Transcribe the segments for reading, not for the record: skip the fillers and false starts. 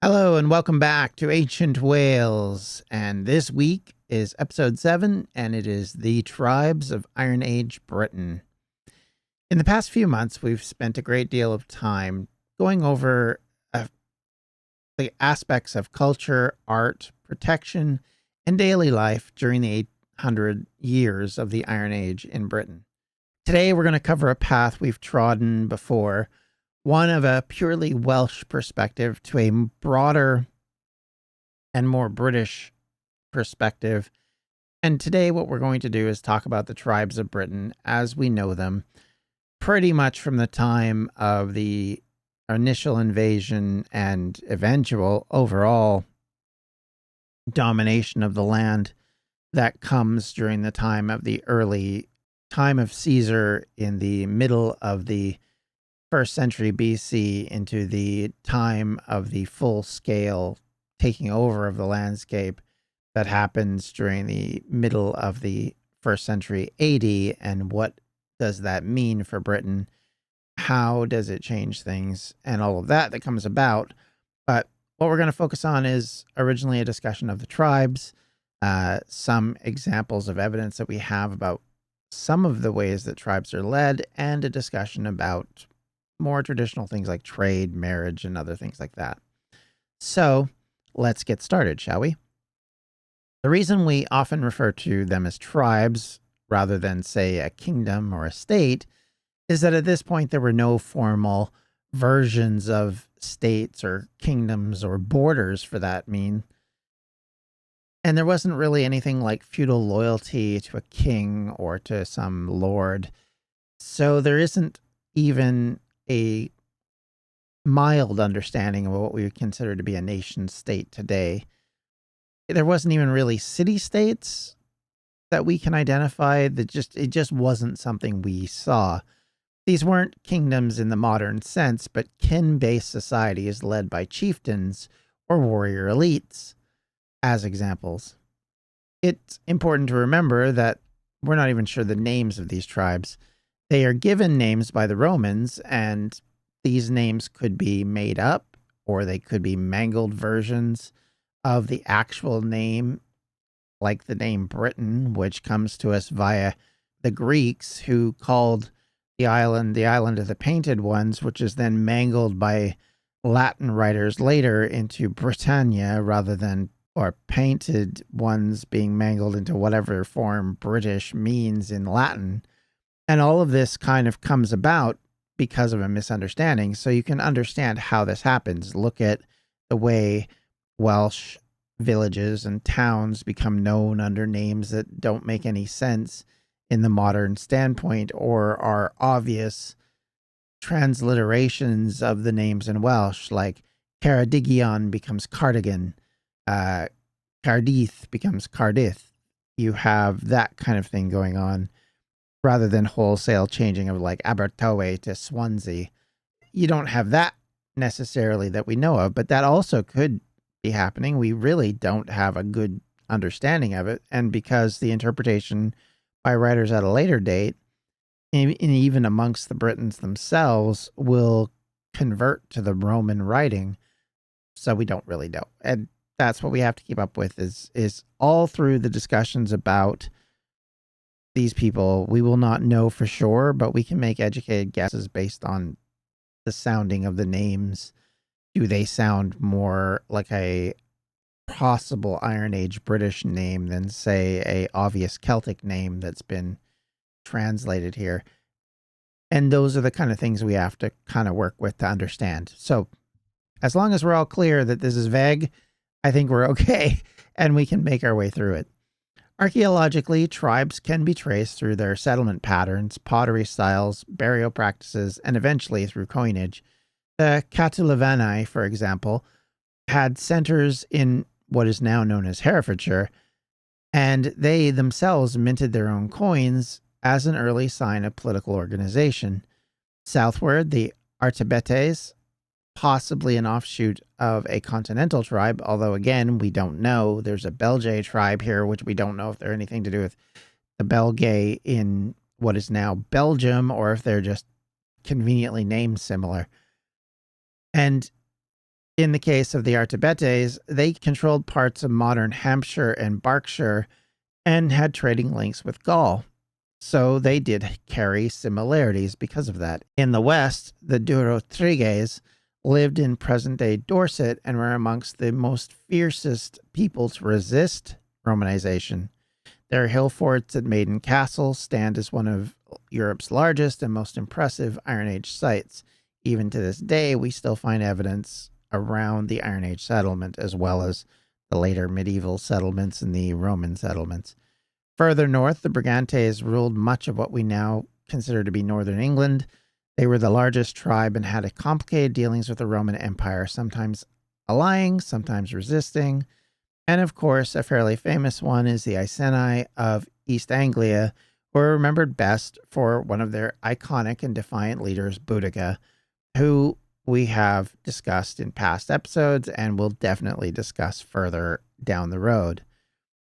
Hello and welcome back to Ancient Wales. And this week is episode 7, and it is the tribes of Iron Age Britain. In the past few months, we've spent a great deal of time going over the aspects of culture, art, protection, and daily life during the 800 years of the Iron Age in Britain. Today, we're going to cover a path we've trodden before, one of a purely Welsh perspective to a broader and more British perspective. And today, what we're going to do is talk about the tribes of Britain as we know them, pretty much from the time of the initial invasion and eventual overall domination of the land that comes during the time of the early time of Caesar in the middle of the first century BC into the time of the full scale taking over of the landscape that happens during the middle of the first century AD. And what does that mean for Britain? How does it change things? And all of that comes about. But what we're going to focus on is originally a discussion of the tribes, some examples of evidence that we have about some of the ways that tribes are led, and a discussion about more traditional things like trade, marriage, and other things like that. So let's get started, shall we? The reason we often refer to them as tribes rather than, say, a kingdom or a state is that at this point there were no formal versions of states or kingdoms or borders for that mean. And there wasn't really anything like feudal loyalty to a king or to some lord. So there isn't even a mild understanding of what we would consider to be a nation state today. There wasn't even really city states that we can identify. It just wasn't something we saw. These weren't kingdoms in the modern sense, but kin-based societies led by chieftains or warrior elites as examples. It's important to remember that we're not even sure the names of these tribes. They are given names by the Romans, and these names could be made up or they could be mangled versions of the actual name, like the name Britain, which comes to us via the Greeks, who called the island of the Painted Ones, which is then mangled by Latin writers later into Britannia rather than, or Painted Ones being mangled into whatever form British means in Latin. And all of this kind of comes about because of a misunderstanding. So you can understand how this happens. Look at the way Welsh villages and towns become known under names that don't make any sense in the modern standpoint or are obvious transliterations of the names in Welsh, like Ceredigion becomes Cardigan, Cardiff becomes Cardiff. You have that kind of thing going on rather than wholesale changing of like Abertawe to Swansea. You don't have that necessarily that we know of, but that also could be happening. We really don't have a good understanding of it. And because the interpretation by writers at a later date, and even amongst the Britons themselves, will convert to the Roman writing, so we don't really know. And that's what we have to keep up with is all through the discussions about these people, we will not know for sure, but we can make educated guesses based on the sounding of the names. Do they sound more like a possible Iron Age British name than, say, a obvious Celtic name that's been translated here? And those are the kind of things we have to kind of work with to understand. So as long as we're all clear that this is vague, I think we're okay and we can make our way through it. Archaeologically, tribes can be traced through their settlement patterns, pottery styles, burial practices, and eventually through coinage. The Catulluvani, for example, had centers in what is now known as Herefordshire, and they themselves minted their own coins as an early sign of political organization. Southward, the Artabetes, possibly an offshoot of a continental tribe, although again, we don't know. There's a Belgae tribe here, which we don't know if they're anything to do with the Belgae in what is now Belgium, or if they're just conveniently named similar. And In the case of the Artabetes, they controlled parts of modern Hampshire and Berkshire and had trading links with Gaul. So they did carry similarities because of that. In the west, the Durotriges lived in present day Dorset and were amongst the most fiercest people to resist Romanization. Their hill forts at Maiden Castle stand as one of Europe's largest and most impressive Iron Age sites. Even to this day, we still find evidence around the Iron Age settlement as well as the later medieval settlements and the Roman settlements. Further north, the Brigantes ruled much of what we now consider to be northern England. They were the largest tribe and had a complicated dealings with the Roman Empire, sometimes allying, sometimes resisting. And of course, a fairly famous one is the Iceni of East Anglia, who are remembered best for one of their iconic and defiant leaders, Boudica, who we have discussed in past episodes and will definitely discuss further down the road.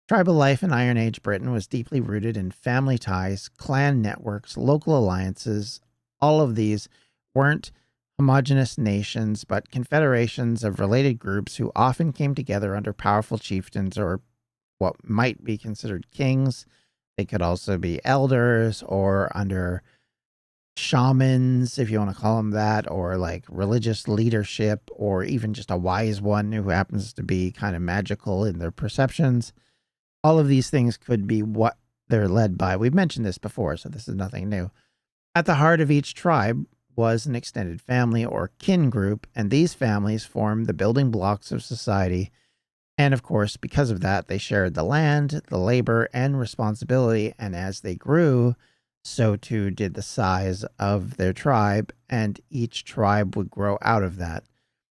Tribal life in Iron Age Britain was deeply rooted in family ties, clan networks, local alliances. All of these weren't homogenous nations, but confederations of related groups who often came together under powerful chieftains or what might be considered kings. They could also be elders or under shamans, if you want to call them that, or like religious leadership, or even just a wise one who happens to be kind of magical in their perceptions. All of these things could be what they're led by. We've mentioned this before, so this is nothing new. At the heart of each tribe was an extended family or kin group, and these families formed the building blocks of society. And of course, because of that, they shared the land, the labor, and responsibility. And as they grew, so too did the size of their tribe, and each tribe would grow out of that.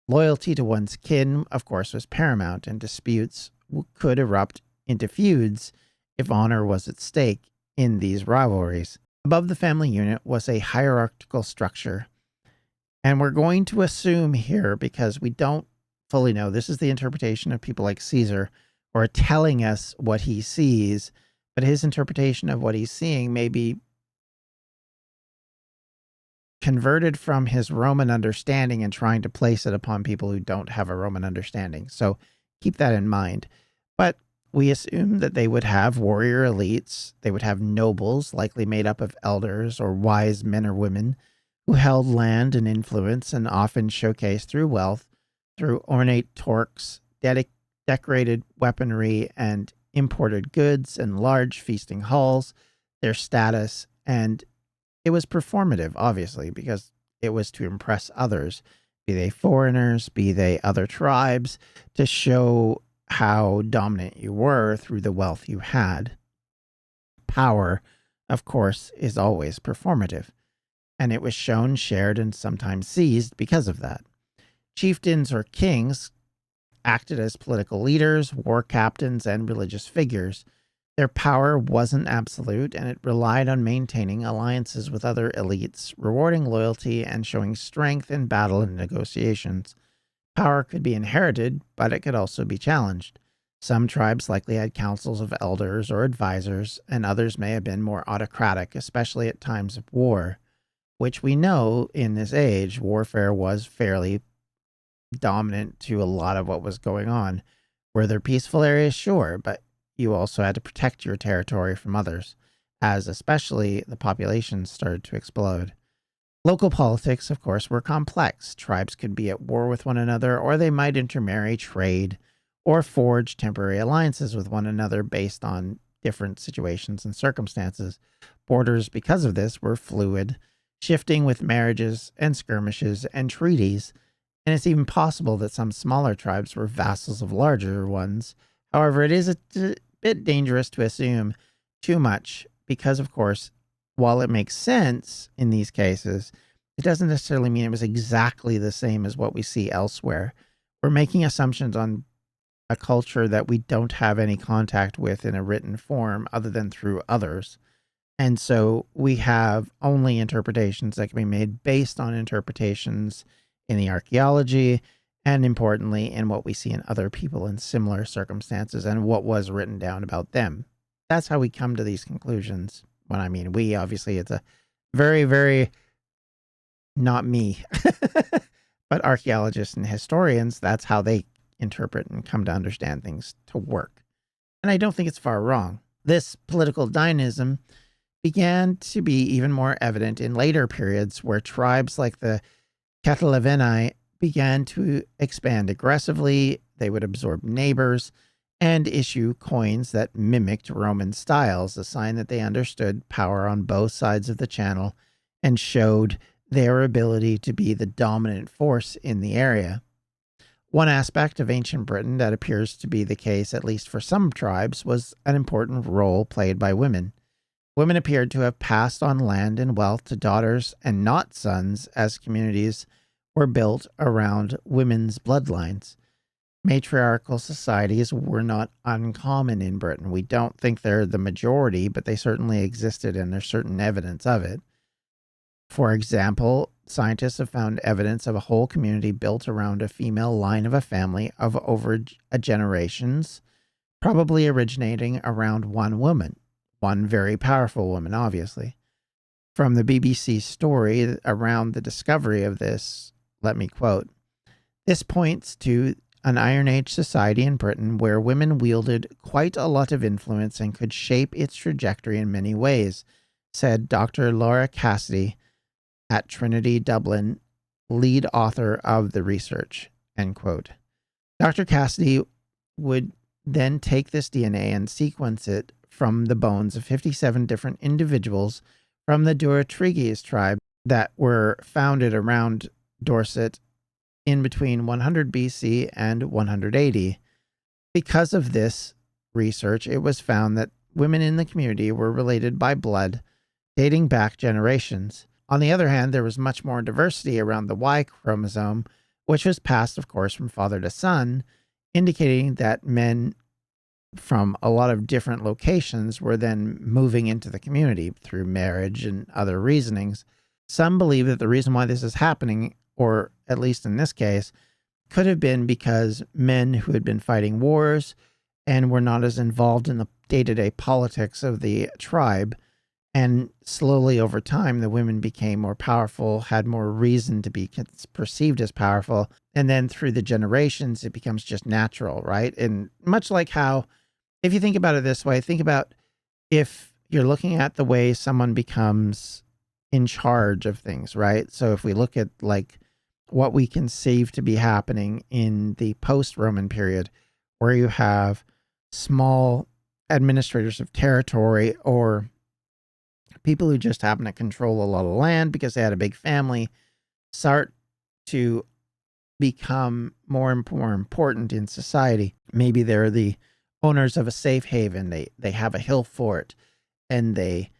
Loyalty to one's kin, of course, was paramount, and disputes could erupt into feuds if honor was at stake in these rivalries. Above the family unit was a hierarchical structure. And we're going to assume here, because we don't fully know, this is the interpretation of people like Caesar, who are telling us what he sees, but his interpretation of what he's seeing may be converted from his Roman understanding and trying to place it upon people who don't have a Roman understanding. So keep that in mind. But we assume that they would have warrior elites. They would have nobles, likely made up of elders or wise men or women, who held land and influence and often showcased through wealth, through ornate torques, decorated weaponry, and imported goods and large feasting halls, their status. And it was performative, obviously, because it was to impress others, be they foreigners, be they other tribes, to show how dominant you were through the wealth you had. Power, of course, is always performative, and it was shown, shared, and sometimes seized because of that. Chieftains or kings acted as political leaders, war captains, and religious figures. Their power wasn't absolute, and it relied on maintaining alliances with other elites, rewarding loyalty, and showing strength in battle and negotiations. Power could be inherited, but it could also be challenged. Some tribes likely had councils of elders or advisors, and others may have been more autocratic, especially at times of war, which we know in this age, warfare was fairly dominant to a lot of what was going on. Were there peaceful areas? Sure, but you also had to protect your territory from others, as especially the populations started to explode. Local politics, of course, were complex. Tribes could be at war with one another, or they might intermarry, trade, or forge temporary alliances with one another based on different situations and circumstances. Borders, because of this, were fluid, shifting with marriages and skirmishes and treaties, and it's even possible that some smaller tribes were vassals of larger ones. However, it is a bit dangerous to assume too much because, of course, while it makes sense in these cases, it doesn't necessarily mean it was exactly the same as what we see elsewhere. We're making assumptions on a culture that we don't have any contact with in a written form other than through others. And so we have only interpretations that can be made based on interpretations in the archaeology and, importantly, in what we see in other people in similar circumstances and what was written down about them. That's how we come to these conclusions. When I mean we, obviously, it's a very, very not me. But archaeologists and historians, that's how they interpret and come to understand things to work. And I don't think it's far wrong. This political dynamism began to be even more evident in later periods where tribes like the Catalaveni began to expand aggressively. They would absorb neighbors and issue coins that mimicked Roman styles, a sign that they understood power on both sides of the channel and showed their ability to be the dominant force in the area. One aspect of ancient Britain that appears to be the case, at least for some tribes, was an important role played by women. Women appeared to have passed on land and wealth to daughters and not sons as communities were built around women's bloodlines. Matriarchal societies were not uncommon in Britain. We don't think they're the majority, but they certainly existed and there's certain evidence of it. For example, scientists have found evidence of a whole community built around a female line of a family of over a generations, probably originating around one woman, one very powerful woman, obviously. From the BBC story around the discovery of this, let me quote, "This points to an Iron Age society in Britain where women wielded quite a lot of influence and could shape its trajectory in many ways," said Dr. Laura Cassidy at Trinity Dublin, lead author of the research, end quote. Dr. Cassidy would then take this DNA and sequence it from the bones of 57 different individuals from the Durotriges tribe that were founded around Dorset in between 100 BC and 180. Because of this research, it was found that women in the community were related by blood, dating back generations. On the other hand, there was much more diversity around the Y chromosome, which was passed, of course, from father to son, indicating that men from a lot of different locations were then moving into the community through marriage and other reasonings. Some believe that the reason why this is happening, or at least in this case, could have been because men who had been fighting wars and were not as involved in the day-to-day politics of the tribe. And slowly over time, the women became more powerful, had more reason to be perceived as powerful. And then through the generations, it becomes just natural, right? And much like how, if you think about it this way, think about if you're looking at the way someone becomes in charge of things, right? So if we look at like what we conceive to be happening in the post-Roman period, where you have small administrators of territory or people who just happen to control a lot of land because they had a big family, start to become more and more important in society. Maybe they're the owners of a safe haven. They have a hill fort and they,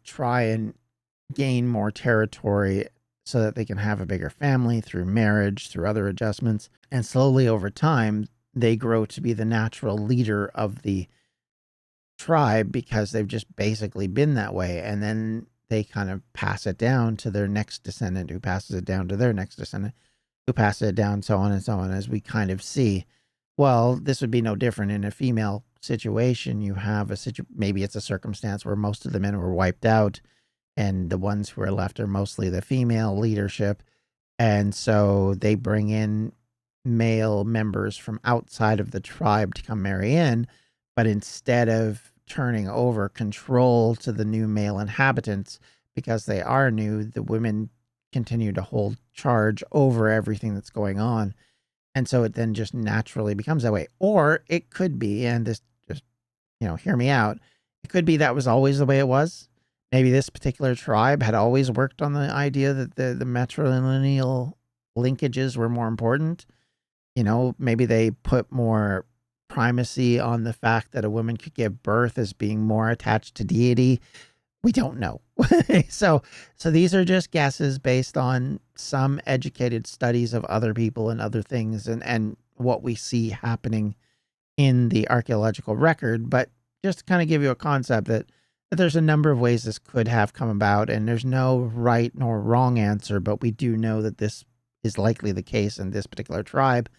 try and gain more territory so that they can have a bigger family through marriage, through other adjustments. And slowly over time, they grow to be the natural leader of the tribe because they've just basically been that way. And then they kind of pass it down to their next descendant who passes it down to their next descendant who passes it down, so on and so on, as we kind of see. Well, this would be no different in a female situation. You have maybe it's a circumstance where most of the men were wiped out and the ones who are left are mostly the female leadership. And so they bring in male members from outside of the tribe to come marry in. But instead of turning over control to the new male inhabitants, because they are new, the women continue to hold charge over everything that's going on. And so it then just naturally becomes that way. Or it could be, and this just, hear me out. It could be that was always the way it was. Maybe this particular tribe had always worked on the idea that the matrilineal linkages were more important. Maybe they put more primacy on the fact that a woman could give birth as being more attached to deity. We don't know. So these are just guesses based on some educated studies of other people and other things and what we see happening in the archaeological record. But just to kind of give you a concept that there's a number of ways this could have come about, and there's no right nor wrong answer, but we do know that this is likely the case in this particular tribe.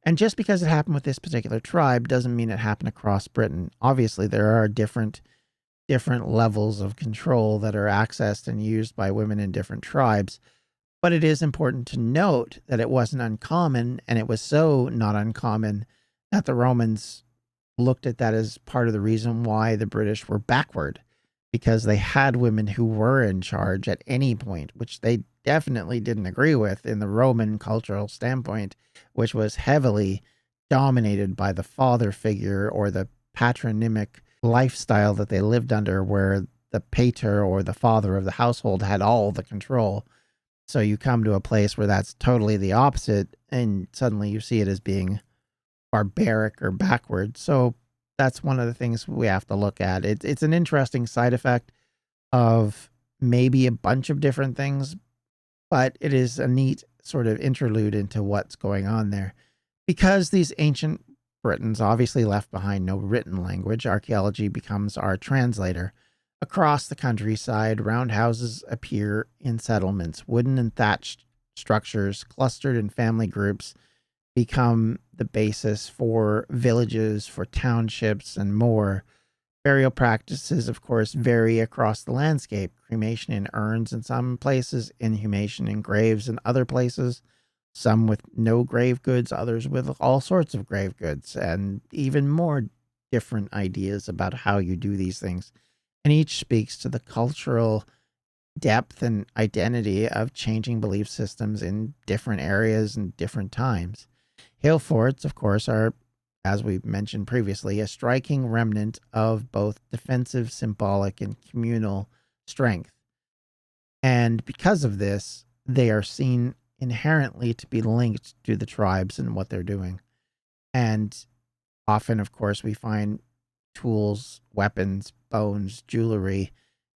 And just because it happened with this particular tribe doesn't mean it happened across Britain. Obviously, there are different levels of control that are accessed and used by women in different tribes. But it is important to note that it wasn't uncommon, and it was so not uncommon that the Romans looked at that as part of the reason why the British were backward, because they had women who were in charge at any point, which they definitely didn't agree with in the Roman cultural standpoint, which was heavily dominated by the father figure or the patronymic lifestyle that they lived under, where the pater or the father of the household had all the control. So you come to a place where that's totally the opposite, and suddenly you see it as being barbaric or backward. So that's one of the things we have to look at. It's an interesting side effect of maybe a bunch of different things, but it is a neat sort of interlude into what's going on there. Because these ancient Britons obviously left behind no written language, archaeology becomes our translator. Across the countryside, roundhouses appear in settlements. Wooden and thatched structures clustered in family groups become the basis for villages, for townships, and more. Burial practices, of course, vary across the landscape. Cremation in urns in some places, inhumation in graves in other places, some with no grave goods, others with all sorts of grave goods, and even more different ideas about how you do these things. And each speaks to the cultural depth and identity of changing belief systems in different areas and different times. Hill forts, of course, are, as we mentioned previously, a striking remnant of both defensive, symbolic, and communal strength. And because of this, they are seen inherently to be linked to the tribes and what they're doing. And often, of course, we find tools, weapons, bones, jewelry,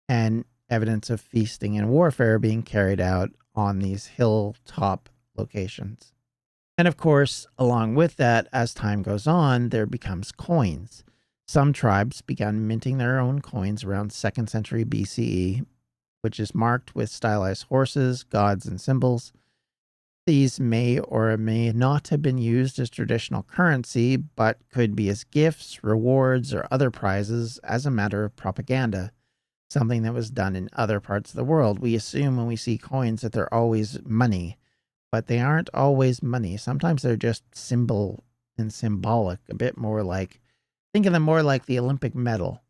and evidence of feasting and warfare being carried out on these hilltop locations. And of course, along with that, as time goes on, there becomes coins. Some tribes began minting their own coins around 2nd century BCE, which is marked with stylized horses, gods, and symbols. These may or may not have been used as traditional currency, but could be as gifts, rewards, or other prizes as a matter of propaganda, something that was done in other parts of the world. We assume when we see coins that they're always money, but they aren't always money. Sometimes they're just symbol and symbolic, a bit more like, think of them more like the Olympic medal.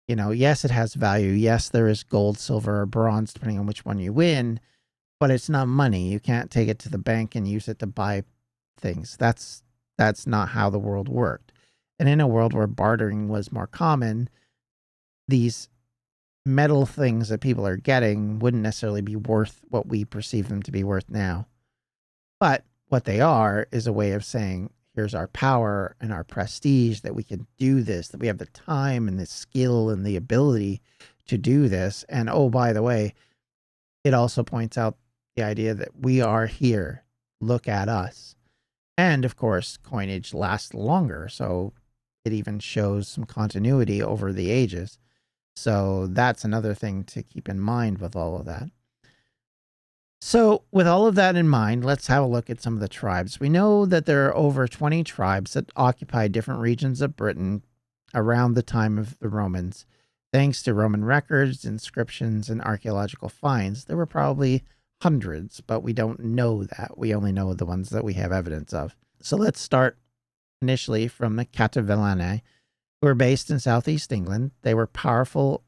You know, yes, it has value. Yes, there is gold, silver, or bronze, depending on which one you win, but it's not money. You can't take it to the bank and use it to buy things. That's not how the world worked. And in a world where bartering was more common, these metal things that people are getting wouldn't necessarily be worth what we perceive them to be worth now. But what they are is a way of saying, here's our power and our prestige, that we can do this, that we have the time and the skill and the ability to do this. And oh, by the way, it also points out the idea that we are here. Look at us. And of course, coinage lasts longer. So it even shows some continuity over the ages. So that's another thing to keep in mind with all of that. So with all of that in mind, let's have a look at some of the tribes. We know that there are over 20 tribes that occupy different regions of Britain around the time of the Romans. Thanks to Roman records, inscriptions, and archaeological finds, there were probably hundreds, but we don't know that. We only know the ones that we have evidence of. So let's start initially from the Cativellani, who were based in southeast England. They were powerful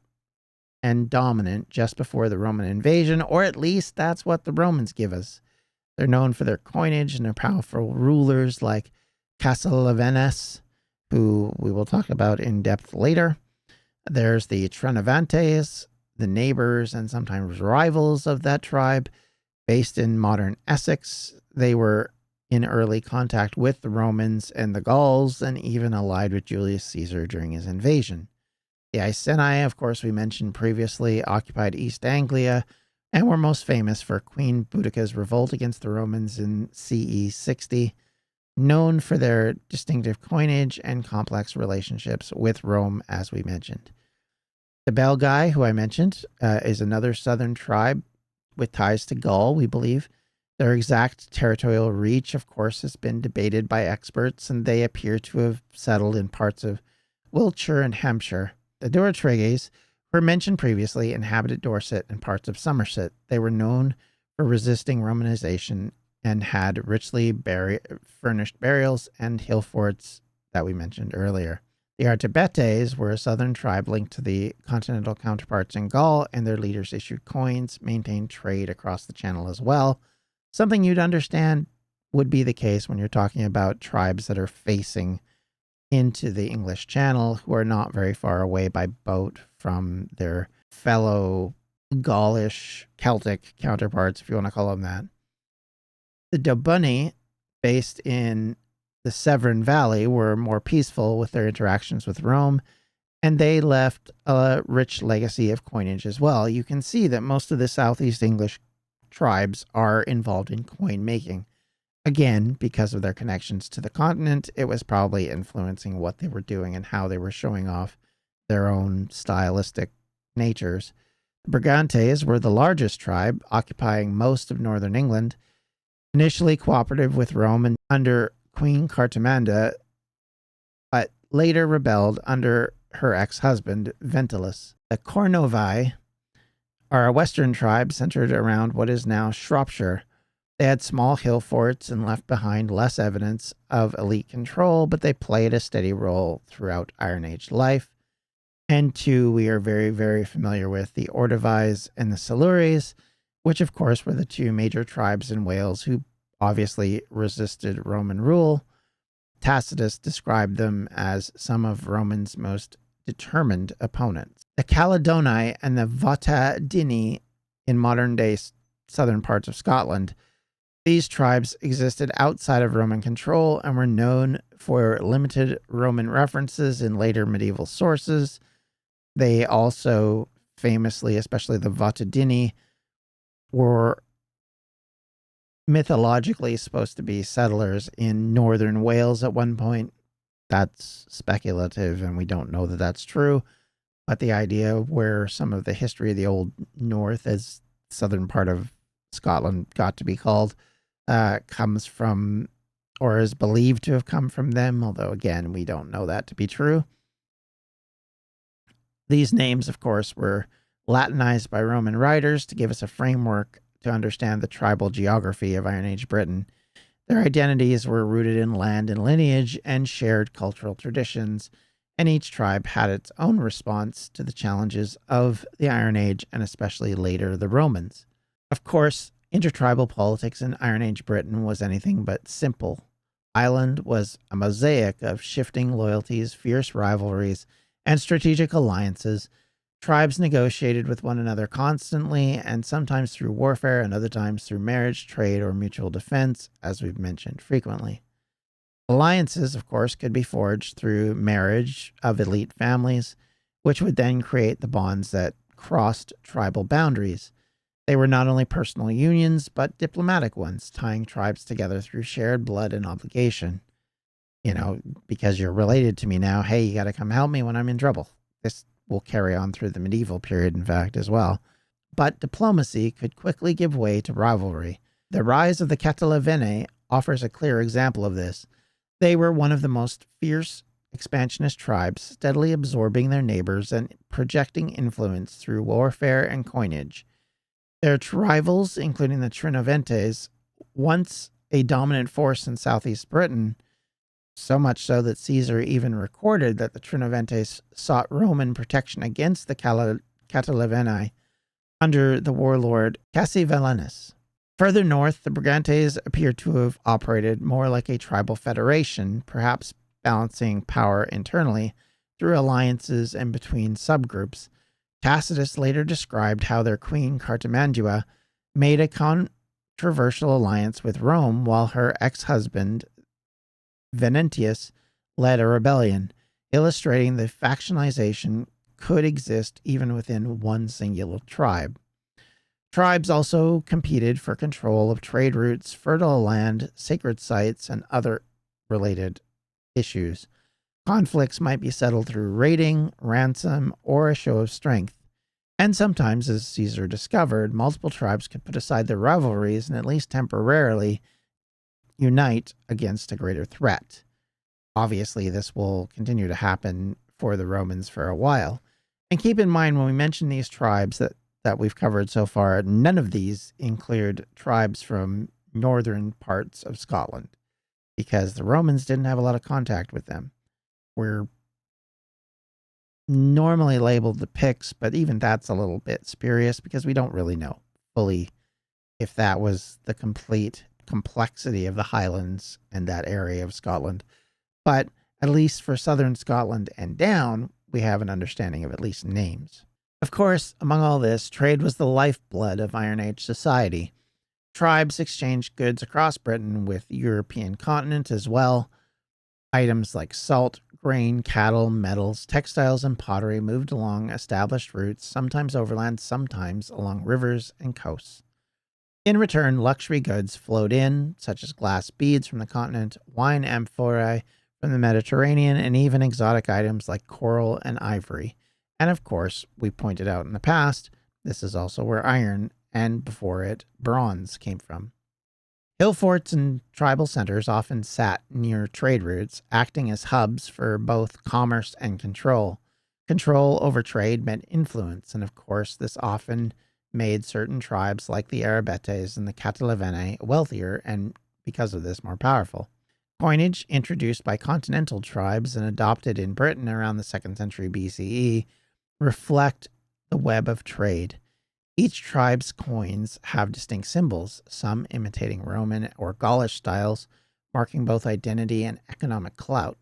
and dominant just before the Roman invasion, or at least that's what the Romans give us. They're known for their coinage and their powerful rulers like Cassalavenes, who we will talk about in depth later. There's the Trinovantes, the neighbors and sometimes rivals of that tribe, based in modern Essex. They were in early contact with the Romans and the Gauls, and even allied with Julius Caesar during his invasion. The Iceni, of course, we mentioned previously, occupied East Anglia and were most famous for Queen Boudicca's revolt against the Romans in CE 60, known for their distinctive coinage and complex relationships with Rome, as we mentioned. The Belgae, who I mentioned, is another southern tribe with ties to Gaul, we believe. Their exact territorial reach, of course, has been debated by experts, and they appear to have settled in parts of Wiltshire and Hampshire. The Durotriges, who were mentioned previously, inhabited Dorset and parts of Somerset. They were known for resisting Romanization and had richly furnished burials and hill forts that we mentioned earlier. The Artabetes were a southern tribe linked to the continental counterparts in Gaul, and their leaders issued coins, maintained trade across the channel as well. Something you'd understand would be the case when you're talking about tribes that are facing into the English Channel, who are not very far away by boat from their fellow Gaulish Celtic counterparts, if you want to call them that. The Dobunni, based in the Severn Valley, were more peaceful with their interactions with Rome, and they left a rich legacy of coinage as well. You can see that most of the Southeast English tribes are involved in coin making. Again, because of their connections to the continent, it was probably influencing what they were doing and how they were showing off their own stylistic natures. The Brigantes were the largest tribe, occupying most of northern England, initially cooperative with Rome and under Queen Cartimanda, but later rebelled under her ex-husband, Ventilus. The Cornovae are a western tribe centered around what is now Shropshire. They had small hill forts and left behind less evidence of elite control, but they played a steady role throughout Iron Age life. And two, we are very, very familiar with the Ordovies and the Silures, which of course were the two major tribes in Wales who obviously resisted Roman rule. Tacitus described them as some of Rome's most determined opponents. The Caledoni and the Votadini in modern-day southern parts of Scotland. These tribes existed outside of Roman control and were known for limited Roman references in later medieval sources. They also famously, especially the Votadini, were mythologically supposed to be settlers in northern Wales at one point. That's speculative, and we don't know that that's true. But the idea of where some of the history of the Old North, as southern part of Scotland got to be called, comes from, or is believed to have come from them, although again, we don't know that to be true. These names, of course, were Latinized by Roman writers to give us a framework to understand the tribal geography of Iron Age Britain. Their identities were rooted in land and lineage and shared cultural traditions, and each tribe had its own response to the challenges of the Iron Age and especially later the Romans. Of course, intertribal politics in Iron Age Britain was anything but simple. Ireland was a mosaic of shifting loyalties, fierce rivalries, and strategic alliances. Tribes negotiated with one another constantly, and sometimes through warfare and other times through marriage, trade, or mutual defense, as we've mentioned frequently. Alliances, of course, could be forged through marriage of elite families, which would then create the bonds that crossed tribal boundaries. They were not only personal unions, but diplomatic ones, tying tribes together through shared blood and obligation. Because you're related to me now, hey, you got to come help me when I'm in trouble. This will carry on through the medieval period, in fact, as well. But diplomacy could quickly give way to rivalry. The rise of the Catalaveni offers a clear example of this. They were one of the most fierce expansionist tribes, steadily absorbing their neighbors and projecting influence through warfare and coinage. Their rivals, including the Trinoventes, once a dominant force in southeast Britain, so much so that Caesar even recorded that the Trinoventes sought Roman protection against the Catalaveni under the warlord Cassivellaunus. Further north, the Brigantes appear to have operated more like a tribal federation, perhaps balancing power internally through alliances and between subgroups. Tacitus later described how their queen Cartimandua made a controversial alliance with Rome while her ex-husband Venentius led a rebellion, illustrating that factionalization could exist even within one singular tribe. Tribes also competed for control of trade routes, fertile land, sacred sites, and other related issues. Conflicts might be settled through raiding, ransom, or a show of strength. And sometimes, as Caesar discovered, multiple tribes could put aside their rivalries and at least temporarily unite against a greater threat. Obviously, this will continue to happen for the Romans for a while. And keep in mind when we mention these tribes that that we've covered so far, none of these include tribes from northern parts of Scotland because the Romans didn't have a lot of contact with them. We're normally labeled the Picts, but even that's a little bit spurious because we don't really know fully if that was the complete complexity of the Highlands and that area of Scotland. But at least for southern Scotland and down, we have an understanding of at least names. Of course, among all this, trade was the lifeblood of Iron Age society. Tribes exchanged goods across Britain with the European continent as well. Items like salt, grain, cattle, metals, textiles, and pottery moved along established routes, sometimes overland, sometimes along rivers and coasts. In return, luxury goods flowed in, such as glass beads from the continent, wine amphorae from the Mediterranean, and even exotic items like coral and ivory. And of course, we pointed out in the past, this is also where iron, and before it, bronze came from. Hill forts and tribal centers often sat near trade routes, acting as hubs for both commerce and control. Control over trade meant influence, and of course, this often made certain tribes like the Arabetes and the Catalaveni wealthier and, because of this, more powerful. Coinage, introduced by continental tribes and adopted in Britain around the 2nd century BCE, reflect the web of trade. Each tribe's coins have distinct symbols, some imitating Roman or Gaulish styles, marking both identity and economic clout.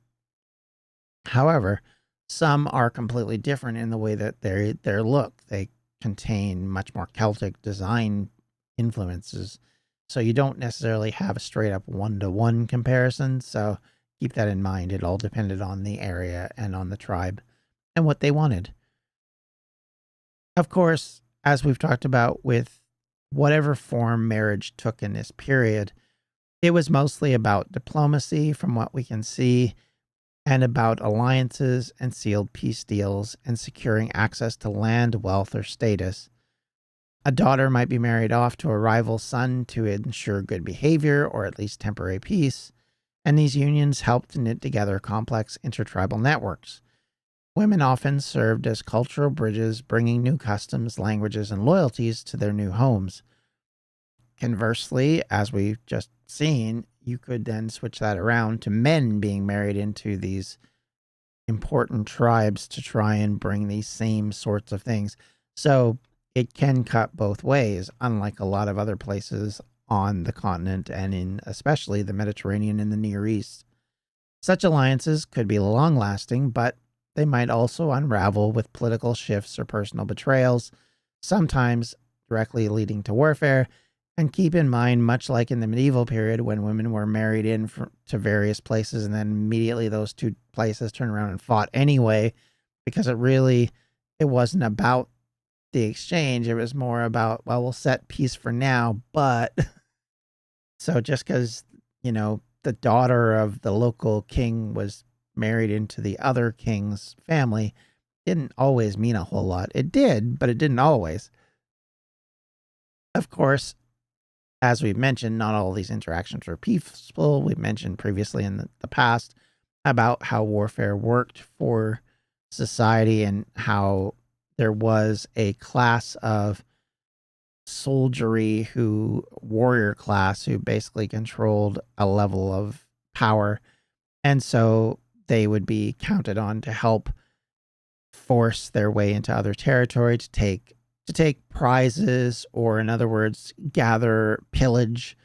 However, some are completely different in the way that their look. They contain much more Celtic design influences, so you don't necessarily have a straight up one-to-one comparison, so keep that in mind. It all depended on the area and on the tribe and what they wanted. Of course, as we've talked about with whatever form marriage took in this period, it was mostly about diplomacy from what we can see, and about alliances and sealed peace deals and securing access to land, wealth, or status. A daughter might be married off to a rival son to ensure good behavior or at least temporary peace, and these unions helped to knit together complex intertribal networks. Women often served as cultural bridges, bringing new customs, languages, and loyalties to their new homes. Conversely, as we've just seen, you could then switch that around to men being married into these important tribes to try and bring these same sorts of things. So it can cut both ways, unlike a lot of other places on the continent and in especially the Mediterranean and the Near East. Such alliances could be long-lasting, but they might also unravel with political shifts or personal betrayals, sometimes directly leading to warfare. And keep in mind, much like in the medieval period when women were married to various places and then immediately those two places turned around and fought anyway, because it wasn't about the exchange. It was more about, well, we'll set peace for now, but so just because, the daughter of the local king was married into the other king's family didn't always mean a whole lot. It did, but it didn't always. Of course, as we've mentioned, not all these interactions were peaceful. We've mentioned previously in the past about how warfare worked for society and how there was a class of warrior class who basically controlled a level of power. And so they would be counted on to help force their way into other territory, to take prizes, or in other words, gather pillage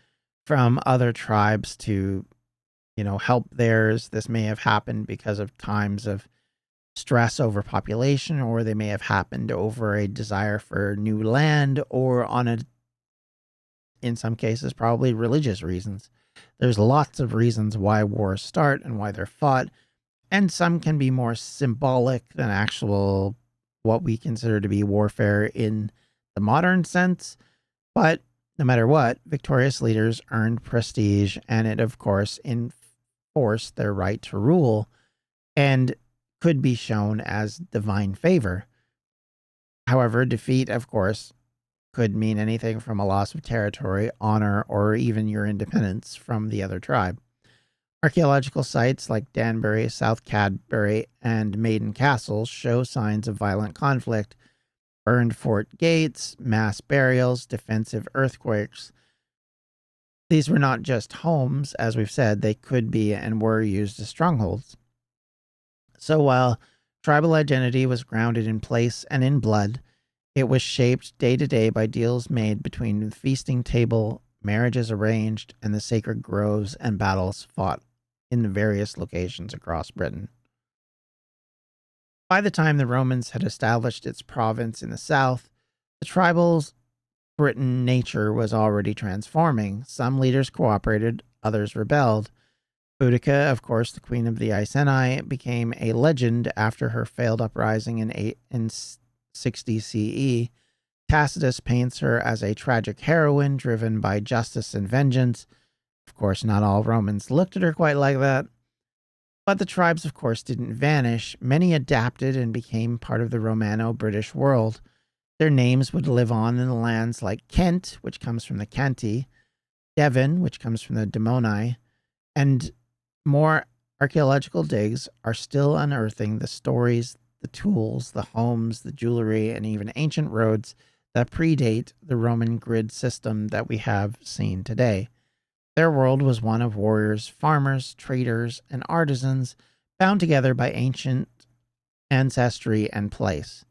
from other tribes to, help theirs. This may have happened because of times of stress over population, or they may have happened over a desire for new land, or in some cases, probably religious reasons. There's lots of reasons why wars start and why they're fought, and some can be more symbolic than actual what we consider to be warfare in the modern sense. But no matter what, victorious leaders earned prestige, and it, of course, enforced their right to rule and could be shown as divine favor. However, defeat, of course, could mean anything from a loss of territory, honor, or even your independence from the other tribe. Archaeological sites like Danbury, South Cadbury, and Maiden Castles show signs of violent conflict burned fort gates, mass burials, defensive earthquakes. These were not just homes, as we've said, they could be and were used as strongholds. So while tribal identity was grounded in place and in blood, it was shaped day to day by deals made between the feasting table, marriages arranged, and the sacred groves and battles fought in the various locations across Britain. By the time the Romans had established its province in the south, the tribal Britain nature was already transforming. Some leaders cooperated, others rebelled. Boudica, of course, the queen of the Iceni, became a legend after her failed uprising in 60 CE. Tacitus paints her as a tragic heroine driven by justice and vengeance. Of course, not all Romans looked at her quite like that. But the tribes, of course, didn't vanish. Many adapted and became part of the Romano-British world. Their names would live on in the lands like Kent, which comes from the Canti, Devon, which comes from the Demoni, and more archaeological digs are still unearthing the stories, the tools, the homes, the jewelry, and even ancient roads that predate the Roman grid system that we have seen today. Their world was one of warriors, farmers, traders, and artisans bound together by ancient ancestry and place.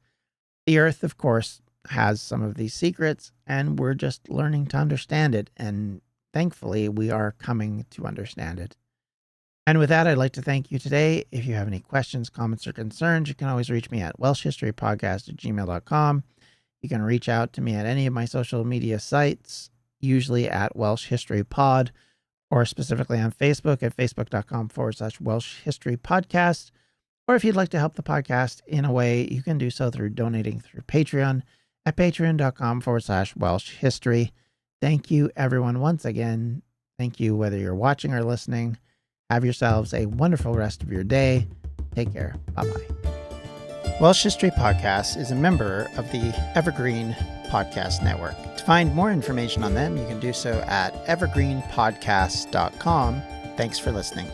The Earth, of course, has some of these secrets, and we're just learning to understand it, and thankfully, we are coming to understand it. And with that, I'd like to thank you today. If you have any questions, comments, or concerns, you can always reach me at welshhistorypodcast@gmail.com. You can reach out to me at any of my social media sites, usually at Welsh History Pod, or specifically on Facebook at facebook.com/Welsh History Podcast. Or if you'd like to help the podcast in a way, you can do so through donating through Patreon at patreon.com/Welsh History. Thank you, everyone, once again. Thank you, whether you're watching or listening. Have yourselves a wonderful rest of your day. Take care. Bye-bye. Welsh History Podcasts is a member of the Evergreen Podcast Network. To find more information on them, you can do so at evergreenpodcasts.com. Thanks for listening.